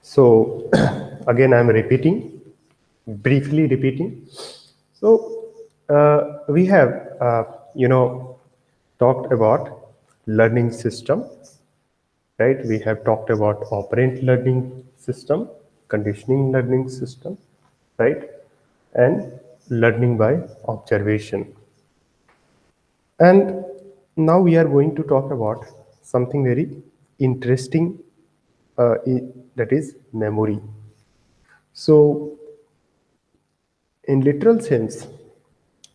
So again, I'm repeating, briefly repeating. So we have, talked about learning system, right? We have talked about operant learning system, conditioning learning system, right? And learning by observation. And now we are going to talk about something very interesting, that is memory. So, in literal sense,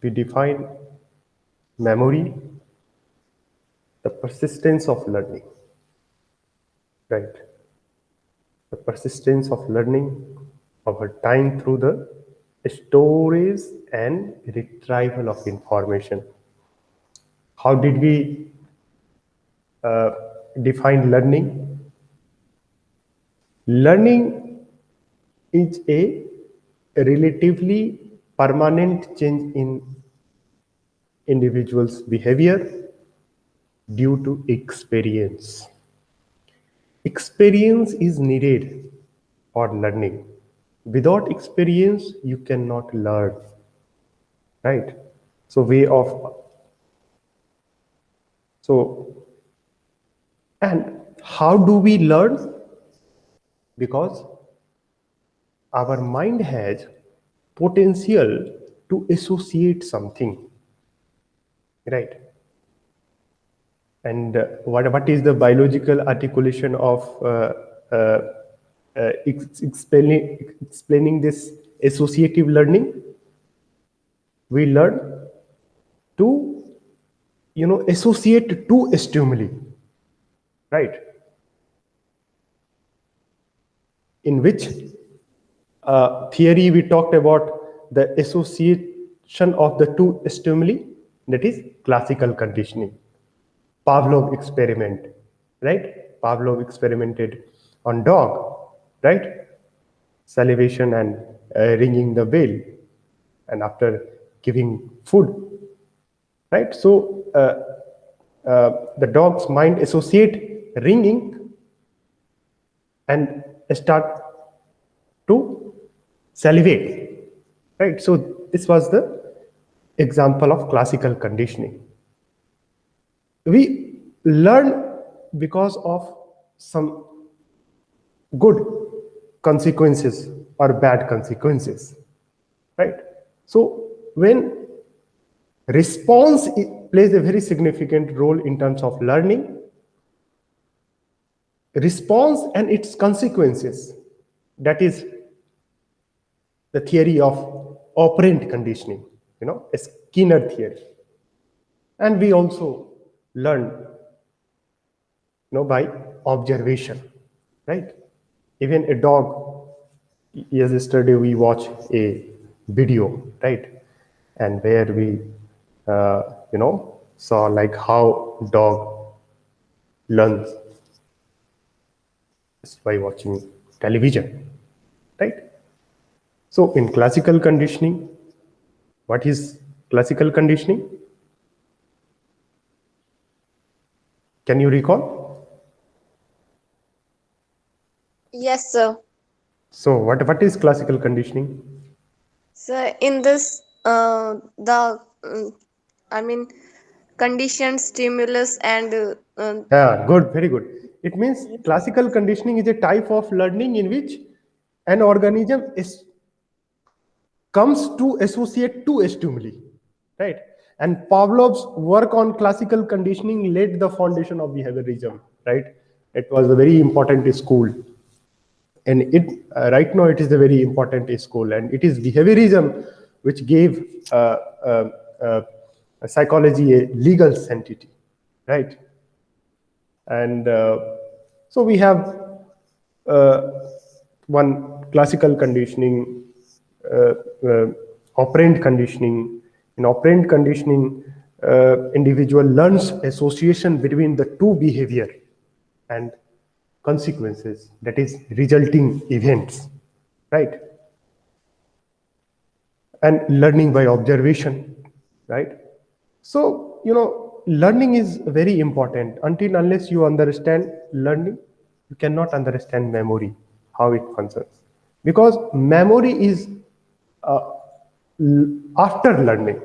we define memory the persistence of learning, right? The persistence of learning over time through the storage and retrieval of information. How did we uh, define learning? Learning is a relatively permanent change in individuals' behavior due to experience. Experience is needed for learning. Without experience, you cannot learn, right? So, way of so, and how do we learn? Because our mind has potential to associate something, right? And what is the biological articulation of uh, explaining this associative learning? We learn to associate two stimuli, right? In which theory we talked about the association of the two stimuli, that is classical conditioning. Pavlov experiment, right? Pavlov experimented on dog, right? Salivation and ringing the bell, and after giving food, right? So the dog's mind associate ringing and start to salivate, right? So this was the example of classical conditioning. We learn because of some good consequences or bad consequences, right? So when response plays a very significant role in terms of learning, response and its consequences, that is the theory of operant conditioning, a Skinner theory. And we also learn, by observation, right? Even a dog, yesterday we watched a video, right? And where we, saw like how dog learns by watching television, right? So in classical conditioning, what is classical conditioning? Can you recall? Yes, sir. So what is classical conditioning? So in this, the I mean, conditioned stimulus and Yeah, good, very good. It means classical conditioning is a type of learning in which an organism comes to associate two stimuli, right? And Pavlov's work on classical conditioning laid the foundation of behaviorism, right? It was a very important school, and it right now it is a very important school, and it is behaviorism which gave uh, uh, psychology a legal sanctity, right? And so we have uh, one classical conditioning, uh, uh, operant conditioning. In operant conditioning, individual learns association between the two behavior and consequences, that is resulting events, right? And learning by observation, right? So learning is very important. Until unless you understand learning, you cannot understand memory. how it functions. Because memory is after learning,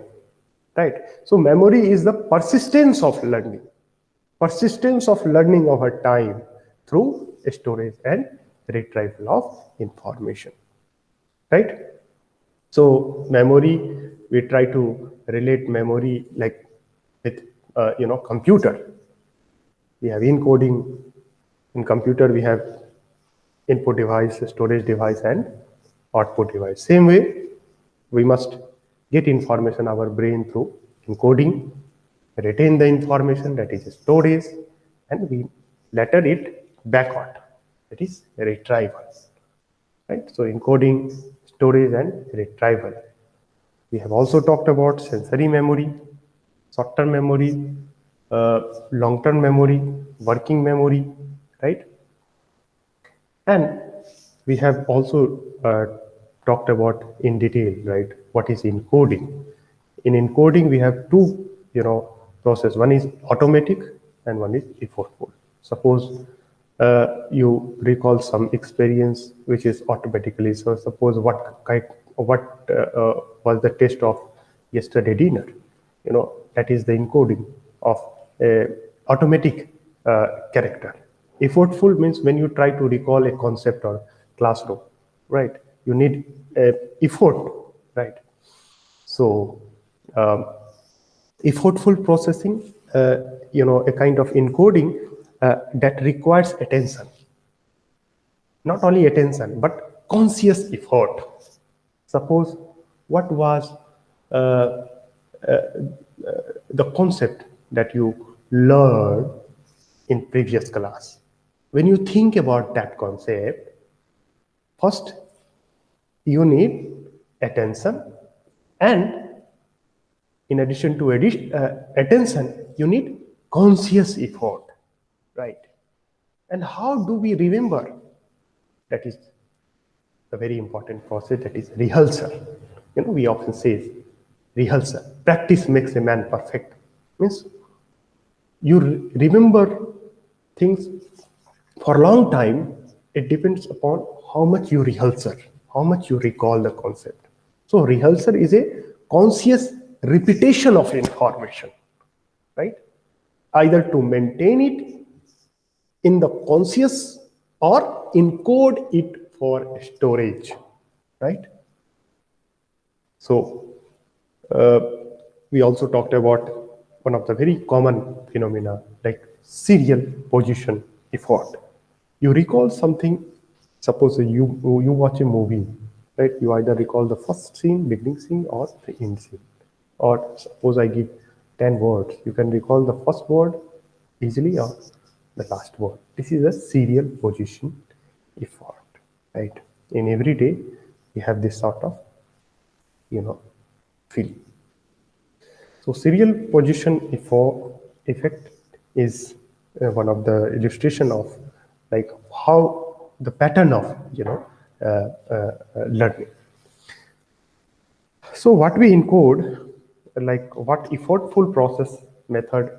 right? So memory is the persistence of learning over time through storage and retrieval of information, right? So memory, we try to relate memory like with computer. We have encoding. In computer we have input device, storage device, and output device. Same way, we must get information our brain through encoding, retain the information, that is storage, and we letter it backward, that is retrieval. Right? So encoding, storage, and retrieval. We have also talked about sensory memory, short-term memory, long-term memory, working memory, right? And we have also talked about in detail, right, what is encoding. In encoding, we have two, process. One is automatic and one is effortful. Suppose you recall some experience which is automatically. So suppose what was the taste of yesterday dinner? That is the encoding of automatic character. Effortful means when you try to recall a concept or classroom, right? You need effort, right? So effortful processing, a kind of encoding that requires attention. Not only attention, but conscious effort. Suppose what was the concept that you learned in previous class. When you think about that concept, first you need attention, and in addition to attention, you need conscious effort, right? And how do we remember? That is a very important process, that is rehearsal. We often say rehearsal. Practice makes a man perfect. Means you remember things for a long time. It depends upon how much you rehearsal, how much you recall the concept. So rehearsal is a conscious repetition of information, right? Either to maintain it in the conscious or encode it for storage, right? So we also talked about one of the very common phenomena like serial position effort. You recall something, suppose you watch a movie, right? You either recall the first scene, beginning scene, or the end scene. Or suppose I give 10 words, you can recall the first word easily or the last word. This is a serial position effort, right? In every day, we have this sort of, feeling. So serial position effect is one of the illustration of like how the pattern of learning. So what we encode, like what effortful process method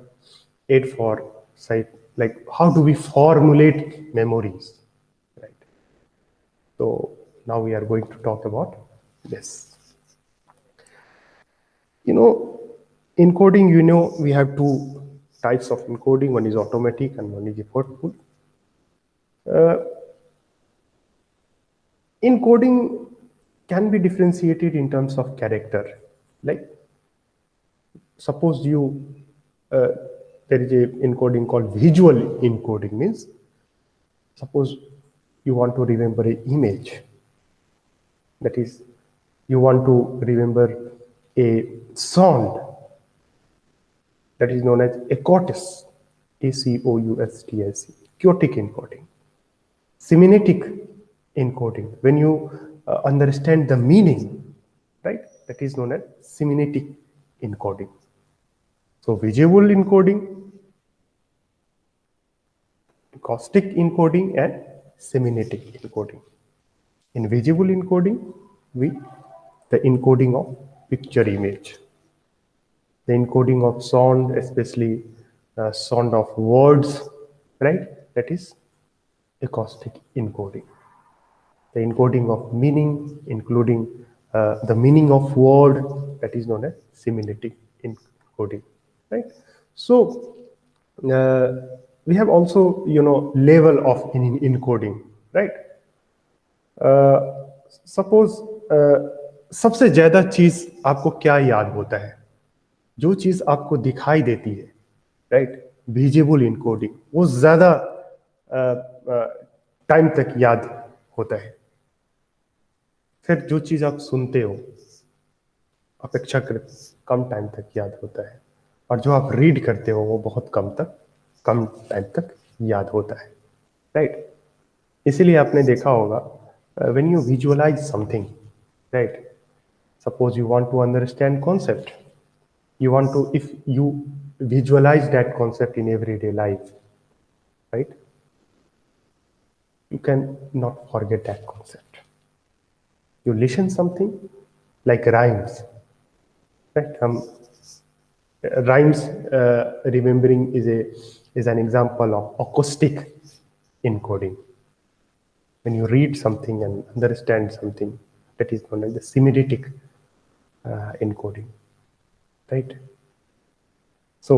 aid for site, like how do we formulate memories, right? So now we are going to talk about this. Encoding, we have two types of encoding. One is automatic and one is effortful. Encoding can be differentiated in terms of character. Like, suppose there is a encoding called visual encoding. Means, suppose you want to remember an image. That is, you want to remember a sound. That is known as acoustic, acoustic, chaotic encoding. Semantic encoding, when you understand the meaning, right? That is known as semantic encoding. So visual encoding, acoustic encoding, and semantic encoding. In visual encoding, the encoding of picture image, the encoding of sound, especially sound of words, right? That is acoustic encoding. the encoding of meaning, including the meaning of word, that is known as semantic encoding, right? So we have also level of encoding, right? Suppose सबसे ज्यादा चीज आपको क्या याद होता है? जो चीज आपको दिखाई देती है, राइट, विजिबल इनकोडिंग, वो ज्यादा टाइम तक याद होता है। फिर जो चीज आप सुनते हो अपेक्षाकृत कम टाइम तक याद होता है, और जो आप रीड करते हो वो बहुत कम टाइम तक याद होता है, राइट? इसीलिए आपने देखा होगा when you visualise something, right, suppose you want to understand concept, you want to, if you visualize that concept in everyday life, right, you can not forget that concept. You listen something like rhymes, right? Rhymes remembering is an example of acoustic encoding. When you read something and understand something, that is known as the semantic encoding, right? So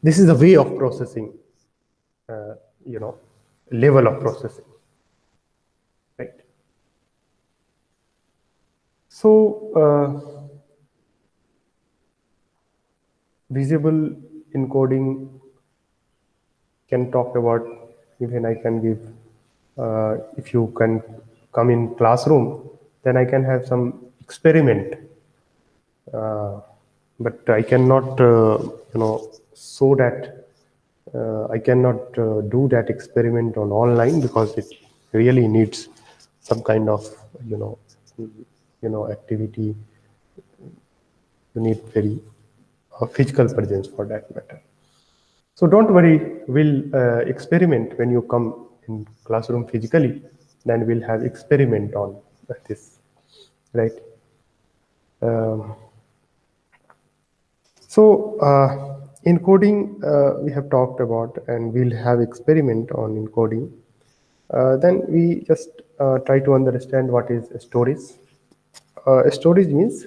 this is a way of processing, level of processing, right? So visible encoding can talk about, even I can give, if you can come in classroom, then I can have some experiment, but I cannot show that, I cannot do that experiment on online, because it really needs some kind of activity. You need very physical presence for that matter. So don't worry, we'll experiment when you come in classroom physically, then we'll have experiment on this, right? So encoding we have talked about, and we'll have experiment on encoding. Then we just try to understand what is storage. Storage means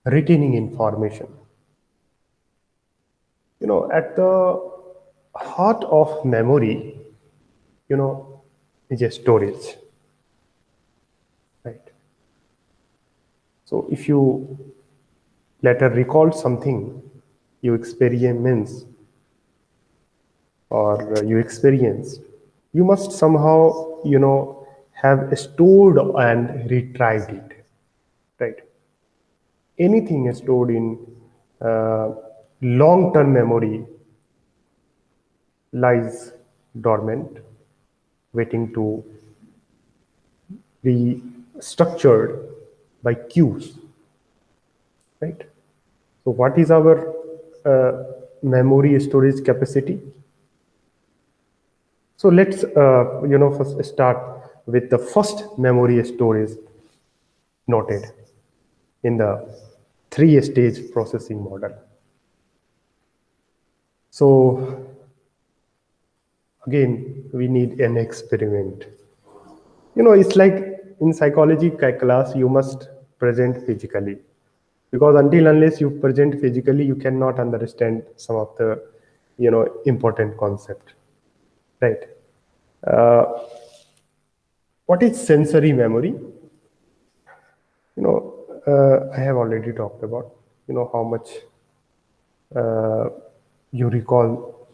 retaining information. At the heart of memory, is a storage, right? So if you later recall something you experienced or you experienced, you must somehow have stored and retrieved it, right? Anything stored in long-term memory lies dormant, waiting to be structured by cues, right? So what is our memory storage capacity? So let's first start with the first memory storage noted in the 3-stage processing model. So again, we need an experiment. It's like in psychology class, you must present physically, because unless you present physically, you cannot understand some of the important concept, right? What is sensory memory? I have already talked about how much you recall,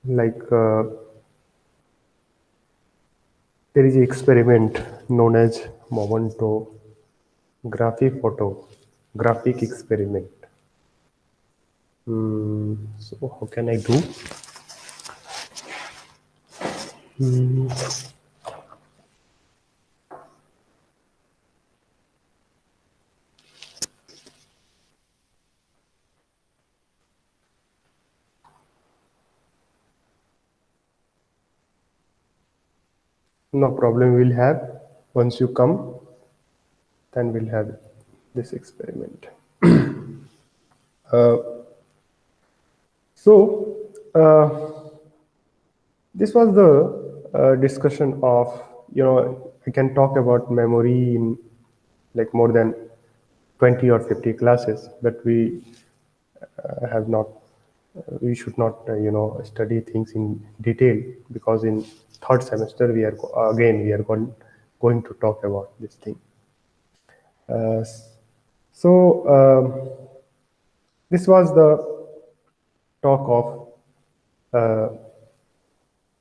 like there is an experiment known as momentography photographic experiment. So how can I do? No problem, we'll have, once you come, then we'll have this experiment. So this was the discussion of I can talk about memory in like more than 20 or 50 classes, but we have not, we should not, study things in detail, because in third semester we are going to talk about this thing. Uh, so this was the talk of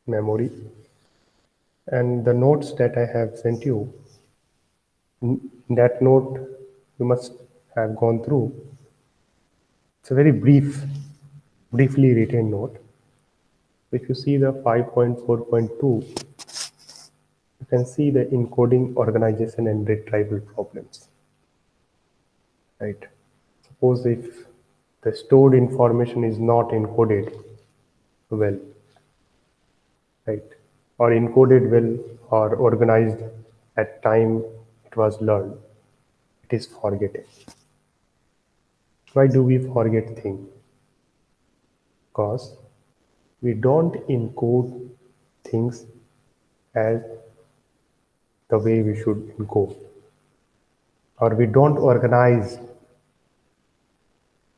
memory, and the notes that I have sent you. That note you must have gone through. It's a very briefly written note. If you see the 5.4.2, you can see the encoding, organization, and retrieval problems. Right? Suppose if the stored information is not encoded well, right, or encoded well, or organized at time it was learned, it is forgetting. Why do we forget things? Because we don't encode things as the way we should encode, or we don't organize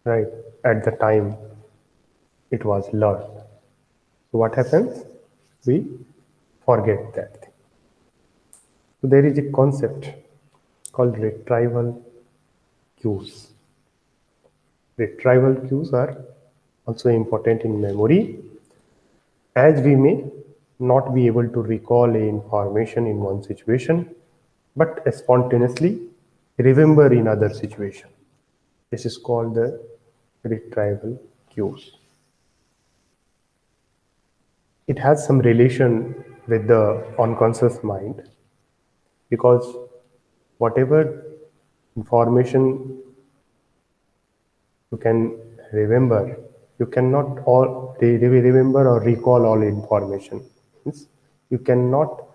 right at the time it was learned. So what happens? We forget that thing. So there is a concept called retrieval cues. Retrieval cues are also important in memory, as we may not be able to recall a information in one situation, but spontaneously remember in other situation. This is called the retrieval cues. It has some relation with the unconscious mind, because whatever information you can remember, you cannot all remember or recall all information. Means you cannot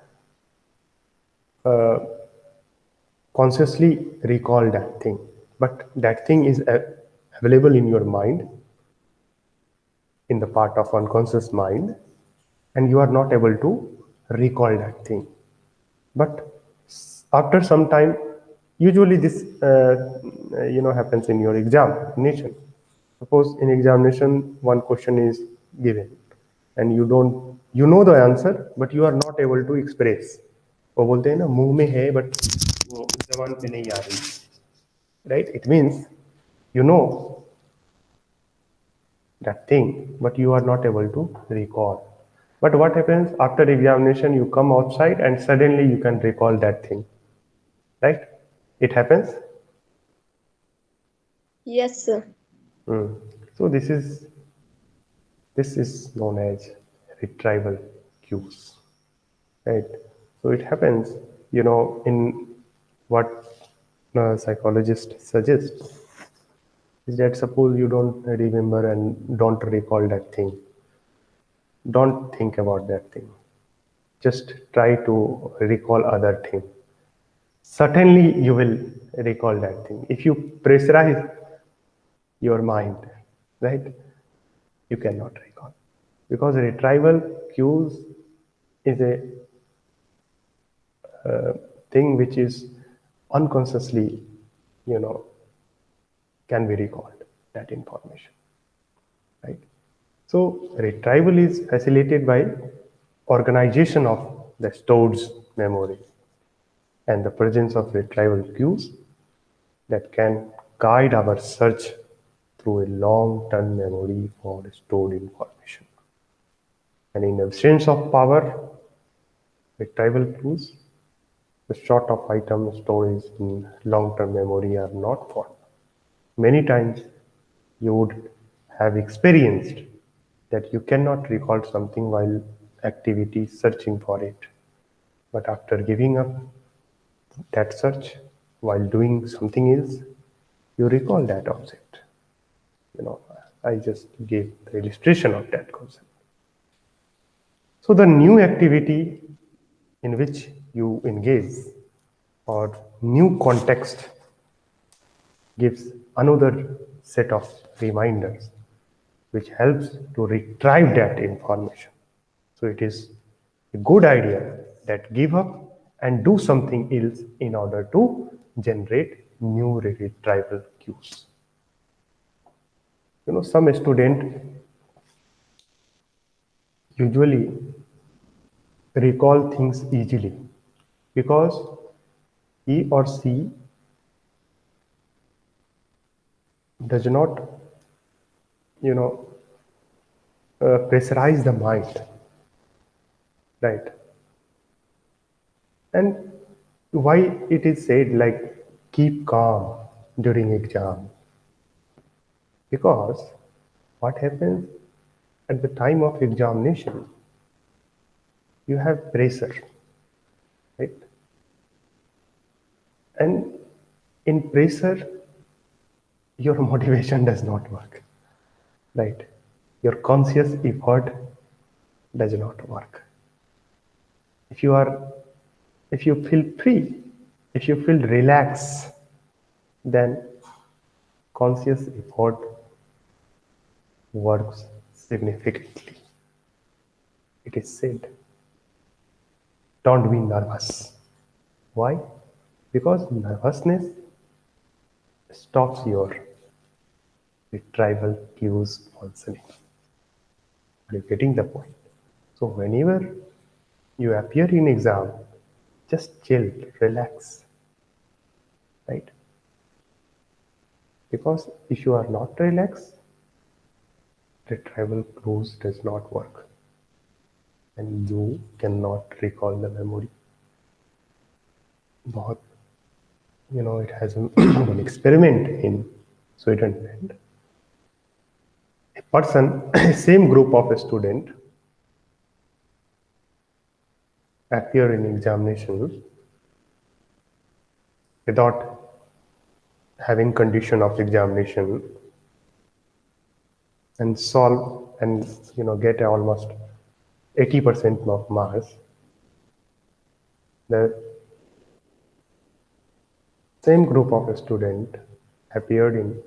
consciously recall that thing, but that thing is available in your mind, in the part of unconscious mind, and you are not able to recall that thing. But after some time, usually this happens in your examination. Suppose in examination one question is given and you know the answer, but you are not able to express. वो बोलते हैं ना, मुंह में है but वो जबान पे नहीं आ रही, right? It means you know that thing, but you are not able to recall. But what happens after examination? You come outside and suddenly you can recall that thing, right? It happens. Yes, sir. So this is known as retrieval cues, right? So it happens, in what psychologists suggest is that suppose you don't remember and don't recall that thing, don't think about that thing. Just try to recall other thing. Certainly you will recall that thing. If you pressurize your mind, right, you cannot recall. Because retrieval cues is a thing which is unconsciously, can be recalled, that information, right? So retrieval is facilitated by organization of the stored memory and the presence of retrieval cues that can guide our search through a long-term memory for stored information. And in absence of power, retrieval cues, the sort of item storage in long-term memory are not formed. Many times you would have experienced that you cannot recall something while activity searching for it. But after giving up that search while doing something else, you recall that object. I just gave the illustration of that concept. So the new activity in which you engage or new context gives another set of reminders which helps to retrieve that information. So it is a good idea that give up and do something else in order to generate new retrieval cues. Some student usually recall things easily because he or she does not, pressurize the mind, right? And why it is said like keep calm during exam? Because what happens at the time of examination, you have pressure, right? And in pressure, your motivation does not work, right? Your conscious effort does not work. If you are, if you feel free, if you feel relaxed, then conscious effort works significantly. It is said, don't be nervous. Why? Because nervousness stops your retrieval cues functioning. Are you getting the point? So whenever you appear in exam, just chill, relax, right? Because if you are not relaxed, retrieval clues does not work and you cannot recall the memory. बहुत, it has an experiment in Switzerland. A person, same group of student appear in examination without having condition of examination and solve and get almost 80% of marks. The same group of student appeared in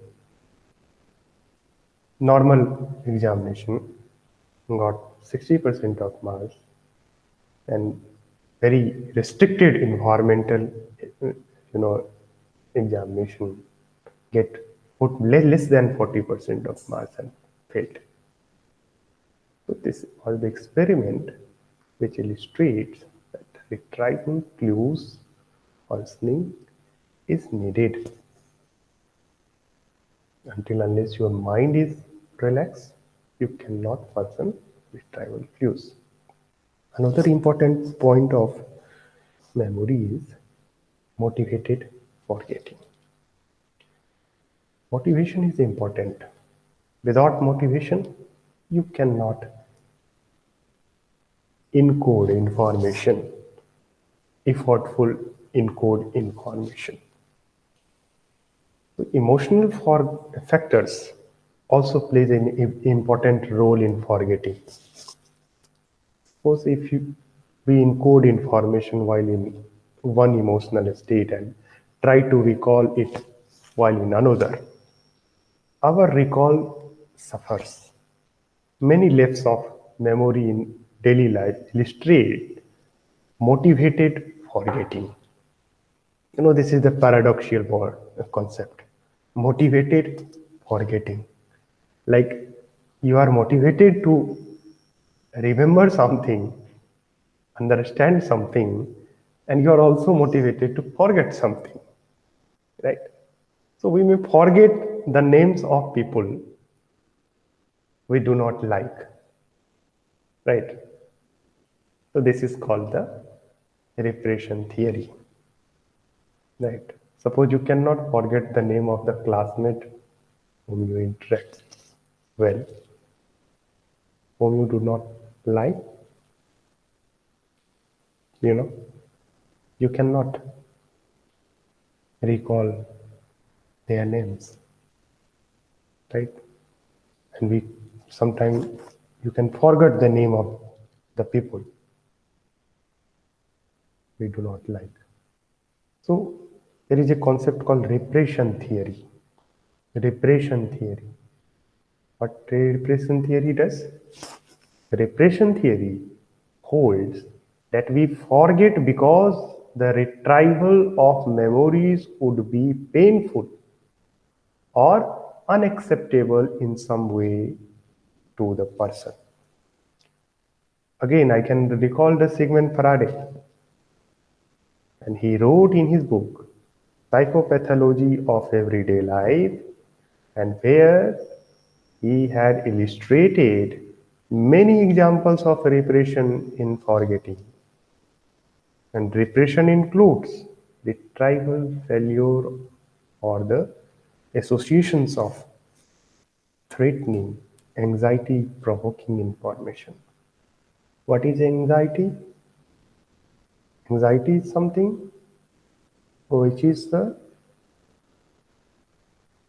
normal examination, got 60% of marks, and very restricted environmental, examination get put less than 40% of marks and failed. So this was the experiment which illustrates that retrieval clues functioning is needed. Until unless your mind is relaxed, you cannot function retrieval clues. Another important point of memory is motivated forgetting. Motivation is important. Without motivation, you cannot encode information, effortful encode information. So emotional factors also plays an important role in forgetting. Suppose if we encode information while in one emotional state and try to recall it while in another, our recall suffers. Many laps of memory in daily life illustrate motivated forgetting. This is the paradoxical word concept. Motivated forgetting. Like you are motivated to remember something, understand something, and you are also motivated to forget something, right? So we may forget the names of people we do not like, right? So this is called the repression theory, right? Suppose you cannot forget the name of the classmate whom you interact well, whom you do not like, you cannot recall their names, right? And we sometimes you can forget the name of the people we do not like. So there is a concept called repression theory. Repression theory. What repression theory does? Repression theory holds that we forget because the retrieval of memories would be painful or unacceptable in some way to the person. Again, I can recall the Sigmund Faraday, and he wrote in his book Psychopathology of Everyday Life, and where he had illustrated many examples of repression in forgetting. And repression includes retrieval failure or the associations of threatening, anxiety provoking information. What is anxiety? Anxiety is something which is the,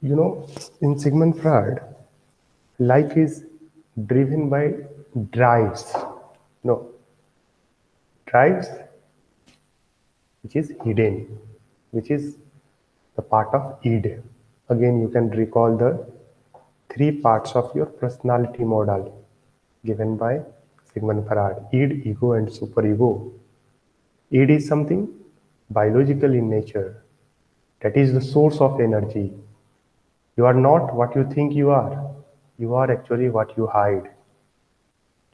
in Sigmund Freud, life is driven by drives. No, drives which is hidden, which is the part of id. Again, you can recall the 3 parts of your personality model given by Sigmund Freud: id, ego, and superego. Id is something biological in nature, that is the source of energy. You are not what you think you are actually what you hide.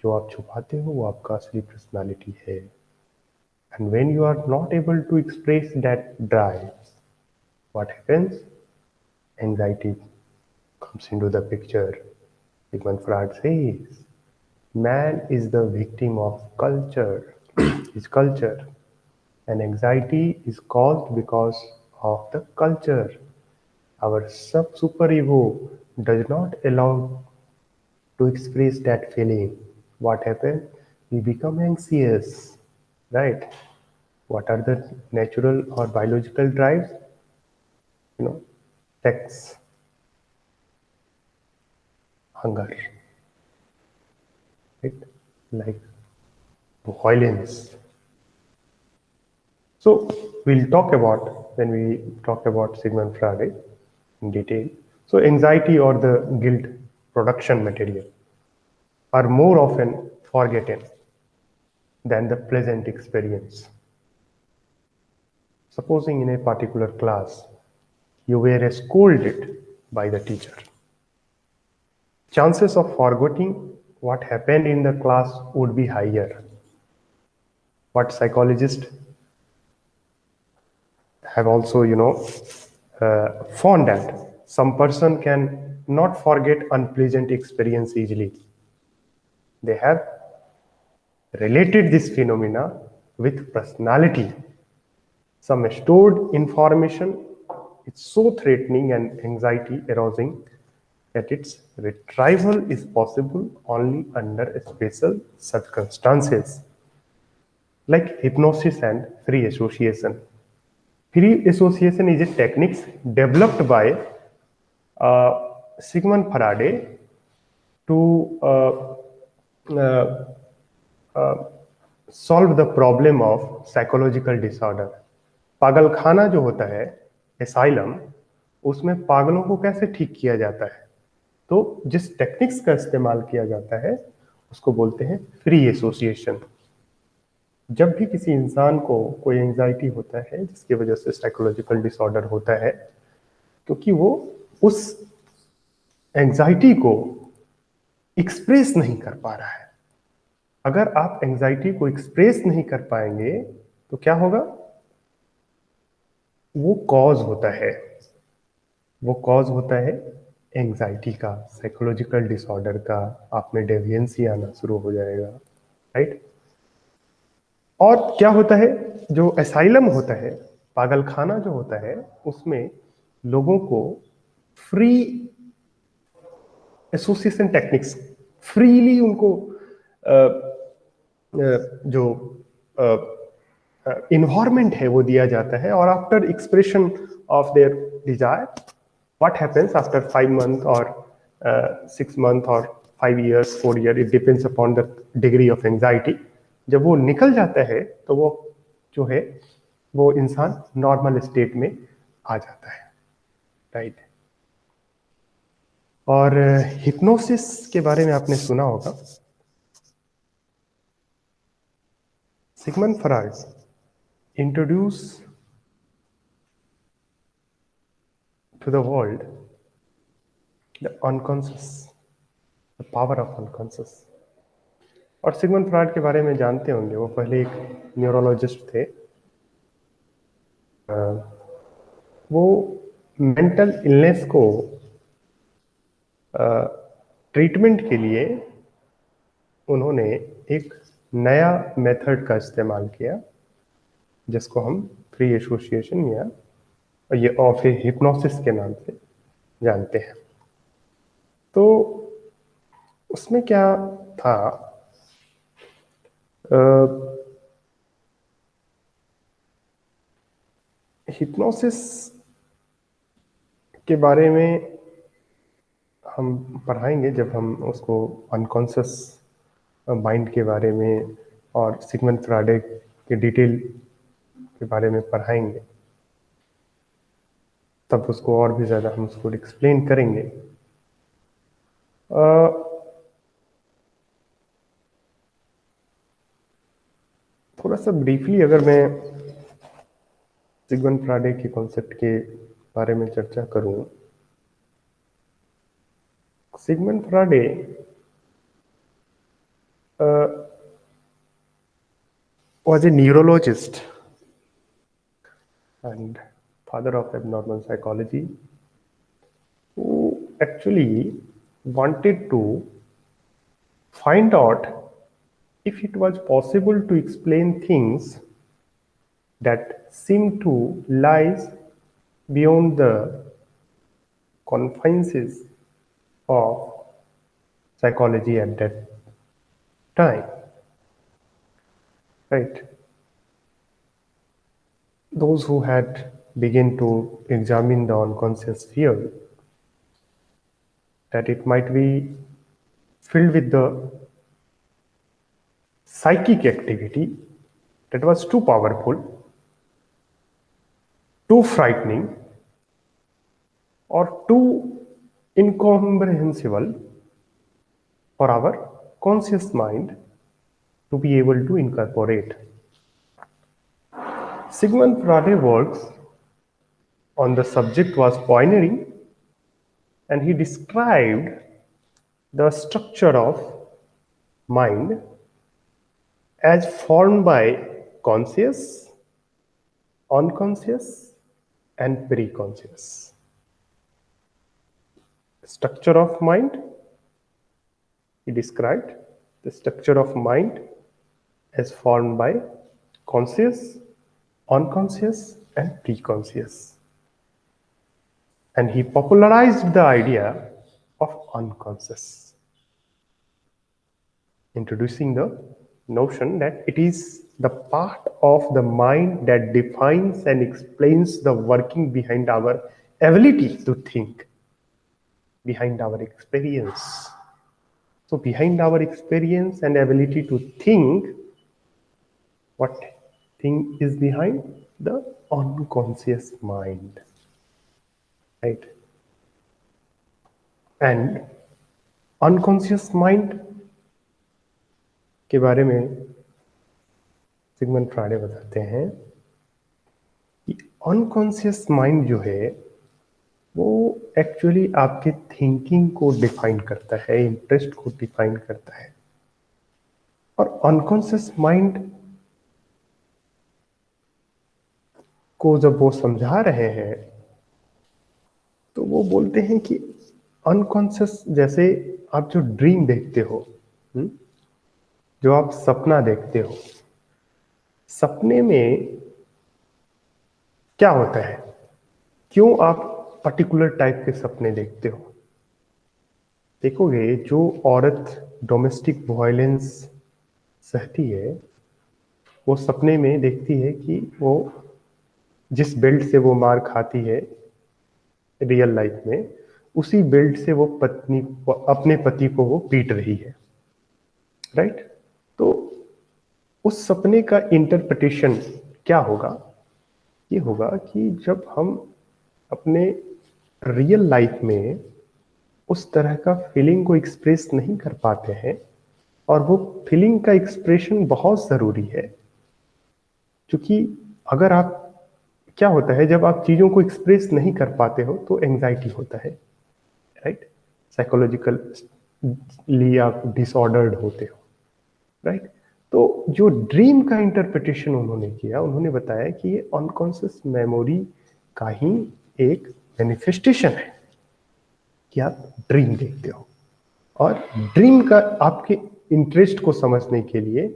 जो आप छुपाते हो वो आपका असली personality है. And when you are not able to express that drive, what happens? Anxiety comes into the picture. Sigmund Freud says, man is the victim of culture, his culture, and anxiety is caused because of the culture. Our superego does not allow to express that feeling. What happens? We become anxious, right? What are the natural or biological drives? Sex, hunger, right? Like violence. So we'll talk about, when we talk about Sigmund Freud in detail. So anxiety or the guilt production material are more often forgotten than the pleasant experience. Supposing in a particular class, you were scolded by the teacher. Chances of forgetting what happened in the class would be higher. What psychologists have also, found that some person can not forget unpleasant experience easily. They have related this phenomena with personality. Some stored information is so threatening and anxiety arousing that its retrieval is possible only under special circumstances, like hypnosis and free association. Free association is a technique developed by Sigmund Freud to solve the problem of psychological disorder. पागल खाना जो होता है, asylum, उसमें पागलों को कैसे ठीक किया जाता है? तो जिस टेक्निक्स का इस्तेमाल किया जाता है उसको बोलते हैं फ्री एसोसिएशन. जब भी किसी इंसान को कोई एंजाइटी होता है जिसकी वजह से साइकोलॉजिकल डिसऑर्डर होता है, क्योंकि वो उस एंजाइटी को एक्सप्रेस नहीं कर पा रहा है. अगर आप एंजाइटी को एक्सप्रेस नहीं कर पाएंगे तो क्या होगा? वो कॉज होता है एंजाइटी का, साइकोलॉजिकल डिसऑर्डर का. आप में डेविएंसी आना शुरू हो जाएगा, राइट? और क्या होता है, जो एसाइलम होता है, पागलखाना जो होता है, उसमें लोगों को फ्री एसोसिएशन टेक्निक्स, फ्रीली उनको जो इन्वायरमेंट है वो दिया जाता है. और after expression of their Dzire, what happens after 5 months और 6 months और 5 years, 4 years, it depends upon the degree of anxiety. जब वो निकल जाता है तो वो जो है वो इंसान नॉर्मल स्टेट में आ जाता है, राइट? और हिप्नोसिस के बारे में आपने सुना होगा. Sigmund Freud introduce to the world the unconscious, the power of unconscious. और सिगमंड फ्रॉइड के बारे में जानते होंगे, वो पहले एक न्यूरोलॉजिस्ट थे। वो मेंटल इलनेस को ट्रीटमेंट के लिए उन्होंने एक नया मेथड का इस्तेमाल किया, जिसको हम फ्री एसोसिएशन या ये ऑफ हिप्नोसिस के नाम से जानते हैं। तो उसमें क्या था, हिप्नोसिस के बारे में हम पढ़ाएंगे जब हम उसको अनकॉन्शियस माइंड के बारे में और सिगमंड फ्रॉइड के डिटेल के बारे में पढ़ाएंगे, तब उसको और भी ज़्यादा हम उसको एक्सप्लेन करेंगे। थोड़ा सा ब्रीफली अगर मैं सिगमंड फ्रॉइड के कॉन्सेप्ट के बारे में चर्चा करूं, Sigmund Freud was a neurologist and father of abnormal psychology, who actually wanted to find out if it was possible to explain things that seem to lies beyond the confines of psychology at that time, right? Those who had begun to examine the unconscious fear that it might be filled with the psychic activity that was too powerful, too frightening, or too incomprehensible for our conscious mind to be able to incorporate. Sigmund Freud's works on the subject was pioneering, and he described the structure of mind as formed by conscious, unconscious, and preconscious. Structure of mind, he described the structure of mind as formed by conscious, unconscious, and preconscious. And he popularized the idea of unconscious, introducing the notion that it is the part of the mind that defines and explains the working behind our ability to think, behind our experience. So behind our experience and ability to think, what thing is behind? The unconscious mind, right? And unconscious mind के बारे में Sigmund Freud बताते हैं कि unconscious mind जो है वो actually आपके थिंकिंग को डिफाइन करता है, इंटरेस्ट को डिफाइन करता है। और अनकॉन्शियस माइंड को जब वो समझा रहे हैं तो वो बोलते हैं कि अनकॉन्शियस, जैसे आप जो ड्रीम देखते हो, जो आप सपना देखते हो, सपने में क्या होता है, क्यों आप पर्टिकुलर टाइप के सपने देखते हो? देखोगे जो औरत डोमेस्टिक वायलेंस सहती है, वो सपने में देखती है कि वो जिस बेल्ट से वो मार खाती है रियल लाइफ में, उसी बेल्ट से वो पत्नी अपने पति को वो पीट रही है, राइट? तो उस सपने का इंटरप्रिटेशन क्या होगा? ये होगा कि जब हम अपने रियल लाइफ में उस तरह का फीलिंग को एक्सप्रेस नहीं कर पाते हैं, और वो फीलिंग का एक्सप्रेशन बहुत ज़रूरी है, क्योंकि अगर आप, क्या होता है जब आप चीज़ों को एक्सप्रेस नहीं कर पाते हो तो एंजाइटी होता है, राइट? साइकोलॉजिकली आप डिसऑर्डर्ड होते हो, राइट? तो जो ड्रीम का इंटरप्रिटेशन उन्होंने किया, उन्होंने बताया कि ये अनकॉन्शियस मेमोरी का ही एक मैनिफेस्टेशन है कि आप ड्रीम देखते हो। और ड्रीम का आपके इंटरेस्ट को समझने के लिए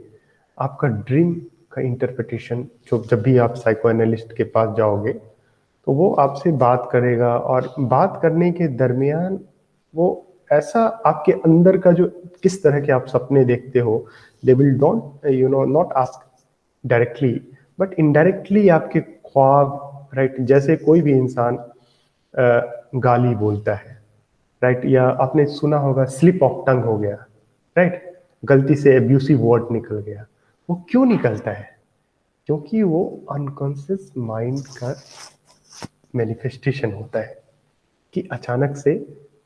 आपका ड्रीम का इंटरप्रिटेशन, जो जब भी आप साइको एनालिस्ट के पास जाओगे तो वो आपसे बात करेगा, और बात करने के दरमियान वो ऐसा आपके अंदर का जो किस तरह के आप सपने देखते हो, they will don't not ask directly but indirectly आपके ख्वाब, राइट? जैसे कोई भी इंसान गाली बोलता है, राइट? या आपने सुना होगा स्लिप ऑफ टंग हो गया, राइट? गलती से एब्यूसिव वर्ड निकल गया। वो क्यों निकलता है? क्योंकि वो अनकॉन्शियस माइंड का मैनिफेस्टेशन होता है कि अचानक से,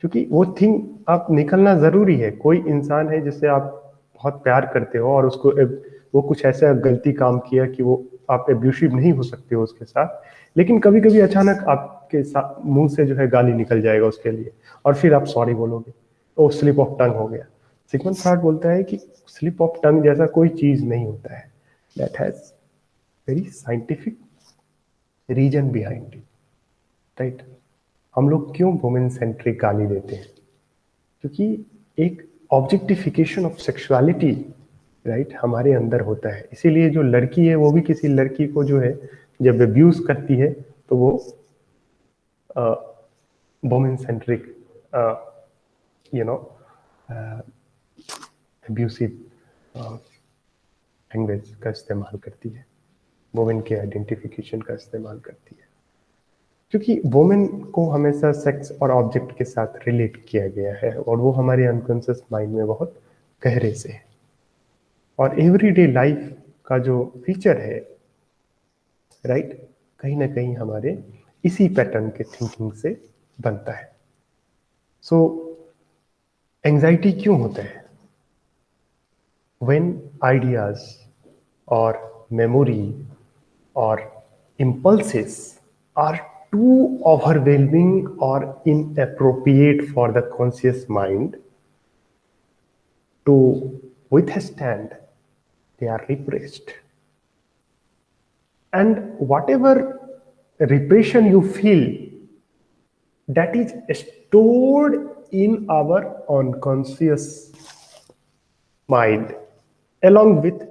क्योंकि वो थिंग आप निकलना जरूरी है। कोई इंसान है जिससे आप बहुत प्यार करते हो और उसको वो कुछ ऐसा गलती काम किया कि वो आप एब्यूसिव नहीं हो सकते हो उसके साथ, लेकिन कभी कभी अचानक आपके मुंह से जो है गाली निकल जाएगा उसके लिए, और फिर आप सॉरी बोलोगे, ओ स्लिप ऑफ टंग हो गया। सिगमंड फ्रॉइड बोलता है कि स्लिप ऑफ टंग जैसा कोई चीज नहीं होता है, that has very scientific reason behind it, right? हम लोग क्यों वुमेन सेंट्रिक गाली देते हैं? क्योंकि एक ऑब्जेक्टिफिकेशन ऑफ सेक्सुअलिटी, राइट, हमारे अंदर होता है। इसीलिए जो लड़की है वो भी किसी लड़की को जो है जब अब्यूज करती है तो वो women centric you know abusive language का इस्तेमाल करती है, वुमेन के आइडेंटिफिकेशन का इस्तेमाल करती है, क्योंकि वुमेन को हमेशा सेक्स और ऑब्जेक्ट के साथ रिलेट किया गया है और वो हमारे अनकॉन्शियस माइंड में बहुत गहरे से है। और एवरीडे लाइफ का जो फीचर है, राइट, कहीं ना कहीं हमारे इसी पैटर्न के थिंकिंग से बनता है। सो एंजाइटी क्यों होता है? व्हेन आइडियाज और memory or impulses are too overwhelming or inappropriate for the conscious mind to withstand, they are repressed. And whatever repression you feel, that is stored in our unconscious mind along with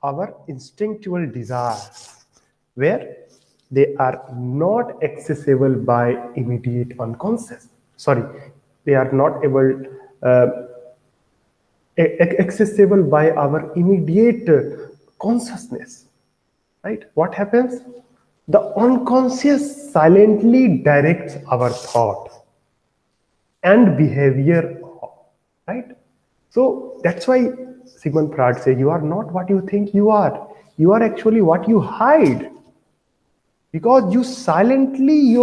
our instinctual desires, where they are not accessible by immediate unconscious, sorry, they are not able accessible by our immediate consciousness, right? What happens? The unconscious silently directs our thought and behavior, right? So that's why Sigmund Freud says you are not what you think you are. You are actually what you hide, because you silently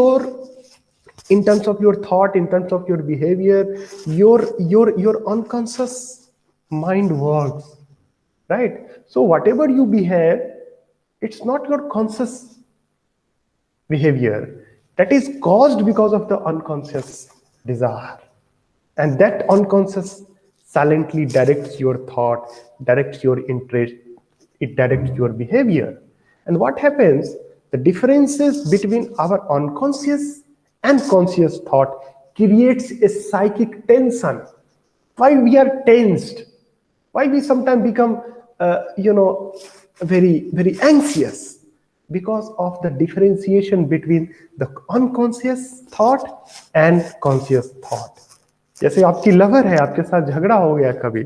in terms of your thought, in terms of your behavior, your unconscious mind works, right? So whatever you behave, it's not your conscious behavior, that is caused because of the unconscious desire, and that unconscious silently directs your thought, directs your interest, it directs your behavior. And what happens? The differences between our unconscious and conscious thought creates a psychic tension. Why we are tensed? Why we sometimes become very anxious? Because of the differentiation between the unconscious thought and conscious thought. जैसे आपकी lover है, आपके साथ झगड़ा हो गया कभी,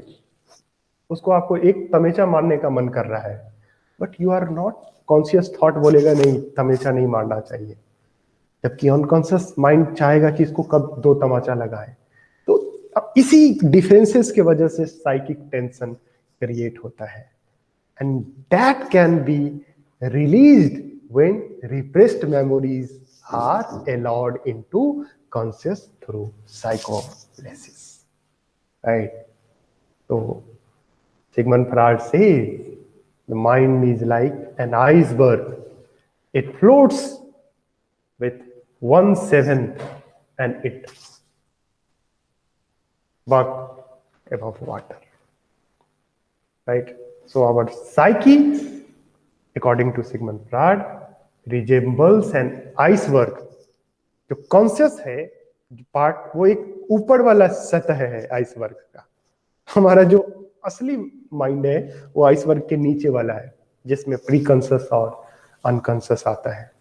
उसको आपको एक तमेचा मारने का मन कर रहा है, but you are not, conscious thought बोलेगा नहीं तमेचा नहीं मारना चाहिए, जबकि अनकॉन्शियस माइंड चाहेगा कि इसको कब दो तमाचा लगाए। तो अब इसी डिफरेंसेस की वजह से साइकिक टेंशन क्रिएट होता है, and that can be released when repressed memories are allowed into conscious through psychoanalysis, right? तो Sigmund Freud says the mind is like an iceberg It floats with 1/7 and it buck above water. Right? So our psyche, according to Sigmund Freud, resembles an iceberg. जो conscious है part वो एक ऊपर वाला सतह है iceberg का. हमारा जो असली माइंड है वो आइसबर्ग के नीचे वाला है, जिसमें प्री कॉन्शियस और अनकॉन्शियस आता है,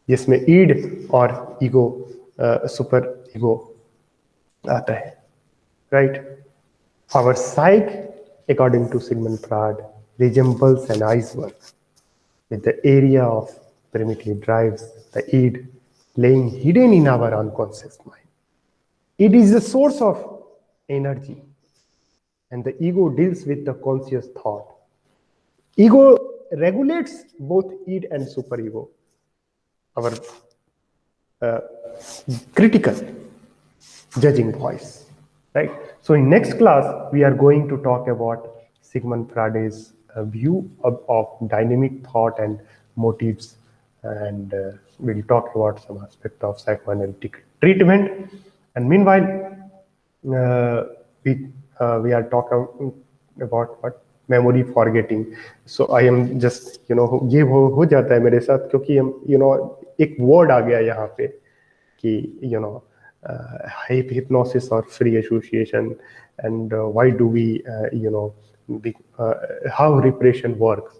जिसमें ईड और ईगो सुपर ईगो आता है. Right? Our psyche, according to Sigmund Freud, resembles an iceberg with the area of primitive drives, the id, laying hidden in our unconscious mind. It is the source of energy, and the ego deals with the conscious thought. Ego regulates both id and superego, our critical judging voice. Right? So in next class, we are going to talk about Sigmund Freud's view of dynamic thought and motives, and we'll talk about some aspect of psychoanalytic treatment. And meanwhile, we are talking about what memory forgetting. So I am just ये हो जाता है मेरे साथ, क्योंकि हम एक word आ गया यहाँ पे कि hypnosis or free association, and why do we how repression works,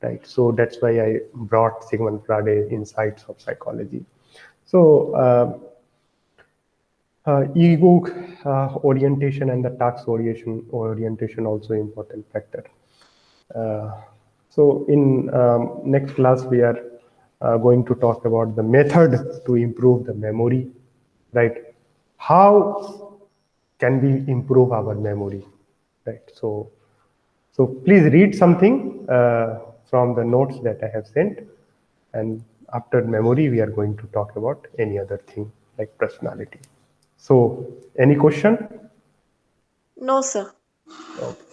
right? So that's why I brought Sigmund Freud insights of psychology. So ego orientation and the task orientation also important factor. So in next class we are going to talk about the method to improve the memory. Right? How can we improve our memory? Right? So please read something from the notes that I have sent, and after memory we are going to talk about any other thing like personality. So any question? No, sir. Okay.